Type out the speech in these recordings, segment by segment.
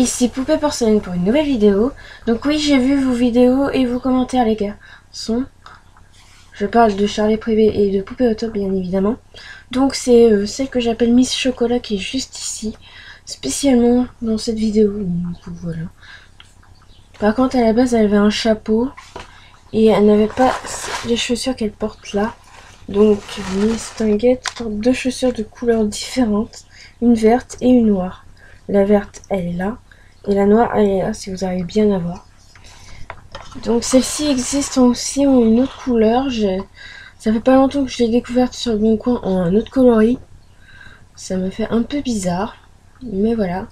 ici Poupée Porcelaine pour une nouvelle vidéo. Donc oui, j'ai vu vos vidéos et vos commentaires les garçons. Je parle de Charlie Privé et de Poupée Auto bien évidemment. Donc c'est celle que j'appelle Miss Chocolat qui est juste ici. Spécialement dans cette vidéo. Donc voilà. Par contre à la base elle avait un chapeau. Et elle n'avait pas les chaussures qu'elle porte là. Donc Miss Tinguette porte deux chaussures de couleurs différentes. Une verte et une noire. La verte elle est là. Et la noire elle est là si vous arrivez bien à voir. Donc celle-ci existe aussi en une autre couleur. Ça fait pas longtemps que je l'ai découverte sur le bon coin en un autre coloris. Ça me fait un peu bizarre. Mais voilà.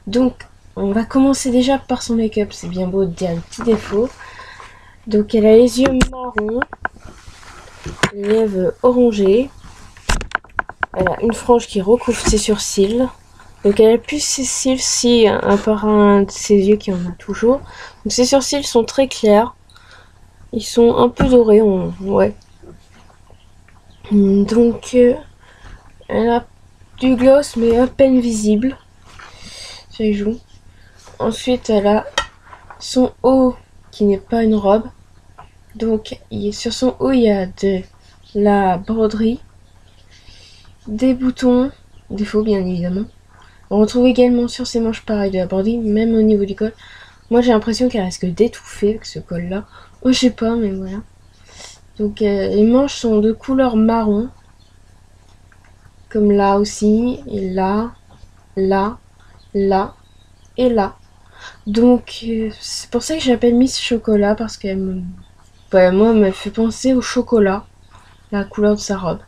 Donc on va commencer déjà par son make-up. C'est bien beau de dire les petits défauts. Donc elle a les yeux marrons, les lèvres orangées, elle a une frange qui recouvre ses sourcils. Donc elle a plus ses cils si un par un de ses yeux qui en a toujours. Donc ses sourcils sont très clairs, ils sont un peu dorés, ouais. Donc elle a du gloss mais à peine visible sur les joues. Ensuite elle a son haut qui n'est pas une robe. Donc sur son haut il y a de la broderie, des boutons, des faux bien évidemment. On retrouve également sur ses manches pareil de la broderie, même au niveau du col. Moi j'ai l'impression qu'elle risque d'étouffer avec ce col là. Oh je sais pas mais voilà. Donc les manches sont de couleur marron. Comme là aussi, et là, là, là et là. Donc c'est pour ça que j'appelle Miss Chocolat parce qu'elle me... Ouais, moi, elle me fait penser au chocolat, la couleur de sa robe.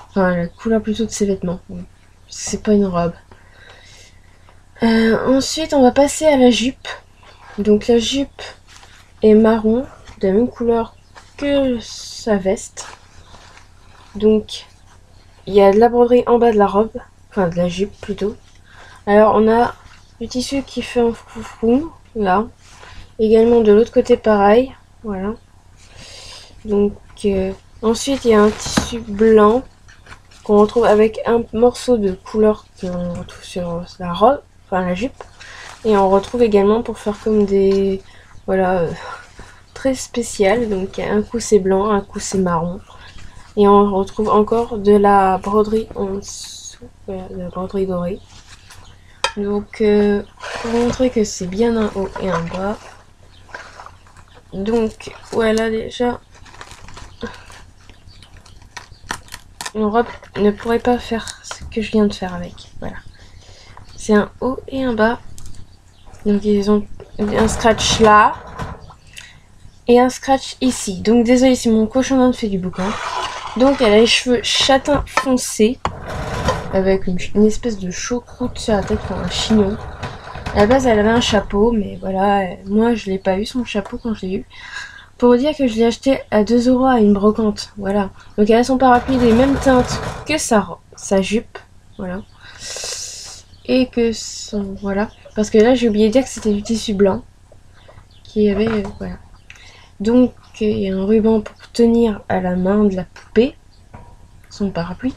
Enfin, la couleur plutôt de ses vêtements. C'est pas une robe. Ensuite, on va passer à la jupe. Donc, la jupe est marron, de la même couleur que sa veste. Donc, il y a de la broderie en bas de la robe. Enfin, de la jupe plutôt. Alors, on a le tissu qui fait un foufou, là. Également de l'autre côté, pareil. Voilà. Donc ensuite il y a un tissu blanc qu'on retrouve avec un morceau de couleur qu'on retrouve sur la robe, enfin la jupe, et on retrouve également pour faire comme des voilà très spécial. Donc un coup c'est blanc, un coup c'est marron, et on retrouve encore de la broderie en dessous, de la broderie dorée. Donc pour montrer que c'est bien un haut et un bas. Donc voilà déjà. Une robe ne pourrait pas faire ce que je viens de faire avec. Voilà. C'est un haut et un bas. Donc ils ont un scratch là. Et un scratch ici. Donc désolé si mon cochon d'Inde fait du boucan. Donc elle a les cheveux châtain foncé. Avec une espèce de choucroute sur la tête comme un chignon. À la base elle avait un chapeau. Mais voilà, moi je l'ai pas eu son chapeau quand je l'ai eu. Pour dire que je l'ai acheté à 2 € à une brocante, voilà. Donc elle a son parapluie des mêmes teintes que sa jupe, voilà. Et que son, voilà. Parce que là j'ai oublié de dire que c'était du tissu blanc. Qui avait, voilà. Donc il y a un ruban pour tenir à la main de la poupée. Son parapluie.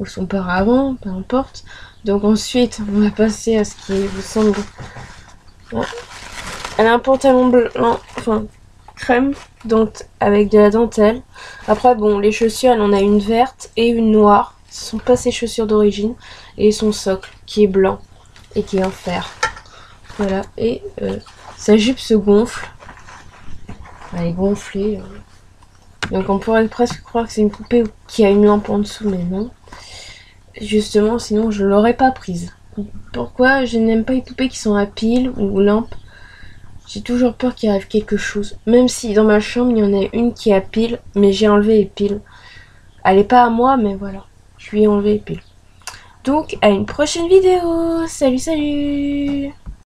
Ou son paravent, peu importe. Donc ensuite on va passer à ce qui vous semble... Voilà. Elle a un pantalon blanc, enfin... crème donc avec de la dentelle. Après bon les chaussures elle en a une verte et une noire. Ce sont pas ses chaussures d'origine. Et son socle qui est blanc et qui est en fer. Voilà. Et sa jupe se gonfle. Elle est gonflée. Donc on pourrait presque croire que c'est une poupée qui a une lampe en dessous, mais non. Justement sinon je l'aurais pas prise. Pourquoi je n'aime pas les poupées qui sont à pile ou lampe? J'ai toujours peur qu'il arrive quelque chose. Même si dans ma chambre, il y en a une qui a pile, mais j'ai enlevé les piles. Elle n'est pas à moi, mais voilà. Je lui ai enlevé les piles. Donc, à une prochaine vidéo. Salut, salut!